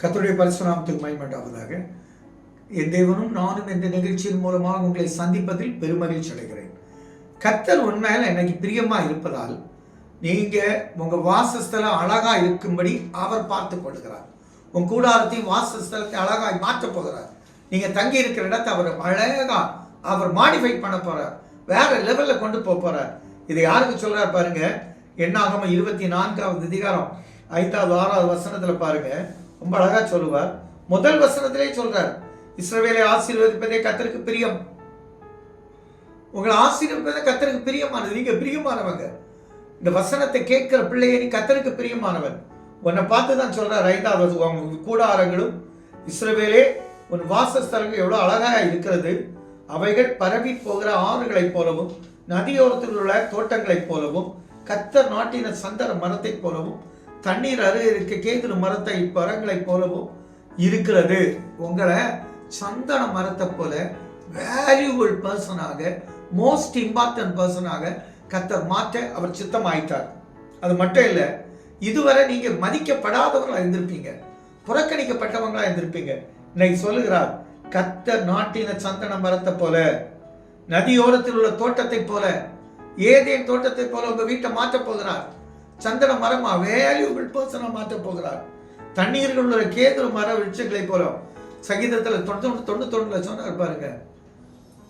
கர்த்தருடைய பரிசுத்த நாமத்துக்கு மகிமை உண்டாவதாக. என் தேவனும் நானும் இந்த நிகழ்ச்சியின் மூலமாக உங்களை சந்திப்பதில் பெருமகிழ்ச்சி அடைகிறேன். கர்த்தர் உண்மையில எனக்கு பிரியமா இருப்பதால் நீங்க உங்க வாசஸ்தலம் அழகா இருக்கும்படி அவர் பார்த்து கொள்கிறார். உங்க கூடாரத்தையும் வாசஸ்தலத்தை அழகாய் மாற்ற போகிறார். நீங்க தங்கி இருக்கிற இடத்தை அவர் அழகா அவர் மாடிஃபை பண்ண போறார். வேற லெவல்ல கொண்டு போறார். இதை யாருக்கு சொல்றார் பாருங்க. என்னாகமம் 24வது அதிகாரம் 5வது 6வது வசனத்துல பாருங்க. ரொம்ப அழகா சொல்லுவார். முதல் வசனத்திலே சொல்றார், இஸ்ரவேலை ஆசீர்வதிப்பதே கர்த்தருக்கு பிரியம். உங்களை ஆசீர்வதிப்பதே கர்த்தருக்கு பிரியமானது. நீங்க பிரியமானவங்க. இந்த வசனத்தை கேட்கிற பிள்ளையை நீ கர்த்தருக்கு பிரியமானவன். உன்னை பார்த்து தான் சொல்றார் 5வது கூடாரங்களும் இஸ்ரவேலே உன் வாசஸ்தலங்கள் எவ்வளவு அழகா இருக்கிறது. அவைகள் பரவி போகிற ஆறுகளைப் போலவும் நதியோரத்தில் உள்ள தோட்டங்களைப் போலவும் கர்த்தர் நாட்டின சந்தன மரத்தை போலவும் தண்ணீர் அருகே இருக்க கேதுரு மரத்தை மரங்களைப் போலவும் இருக்கிறது. உங்களை சந்தன மரத்தை போல வேல்யூபிள் பர்சனாக, மோஸ்ட் இம்பார்ட்டன்ட் பர்சனாக கர்த்தர் மாற்ற அவர் சித்தமாயிட்டார். அது மட்டும் இல்லை, இதுவரை நீங்க மதிக்கப்படாதவங்களா இருந்திருப்பீங்க, புறக்கணிக்கப்பட்டவங்களா இருந்திருப்பீங்க. இன்னைக்கு சொல்லுகிறார், கர்த்தர் நாட்டின சந்தன மரத்தை போல, நதியோரத்தில் உள்ள தோட்டத்தை போல, ஏதேன் தோட்டத்தை போல உங்க வீட்டை மாற்ற போகிறார். சந்தன மரமா வேல்யூபிள் பர்சனா மாற்ற போகிறார். தண்ணீர்கள் உள்ள கேதுரு மர விருட்சங்களை போல சங்கீதத்துல 91 சொன்னார் பாருங்க.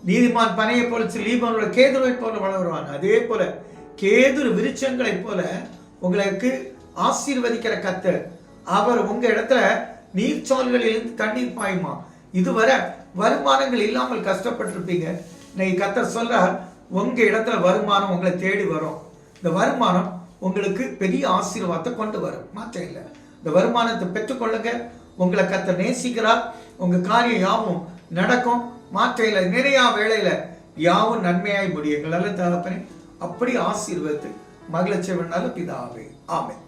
நீதிமான் பனையை போல லீபனோட கேதுருவை போல வளருவான். அதே போல கேதுரு விருட்சங்களை போல உங்களுக்கு ஆசீர்வதிக்கிற கர்த்தர். அவர் உங்க இடத்துல நீர்ச்சால்களிலிருந்து தண்ணீர் பாயுமா. இதுவரை வருமானங்கள் இல்லாமல் கஷ்டப்பட்டிருப்பீங்க. இன்னைக்கு கர்த்தர் சொல்றார், உங்க இடத்துல வருமானம் உங்களை தேடி வரும். இந்த வருமானம் உங்களுக்கு பெரிய ஆசீர்வாதத்தை கொண்டு வரும். மாற்றம் இல்லை. இந்த வருமானத்தை பெற்றுக்கொள்ளுங்க. உங்களை கர்த்தர் நேசிக்கிறார். உங்க காரியம் யாவும் நடக்கும். மாற்றம் இல்லை. நிறைய வேளையில யாவும் நன்மையாய் முடியுங்கள். நல்ல தகப்பனே, அப்படி ஆசீர்வதித்து மகிழ்ச்சி வேணாலும் பிதாவே. ஆமென்.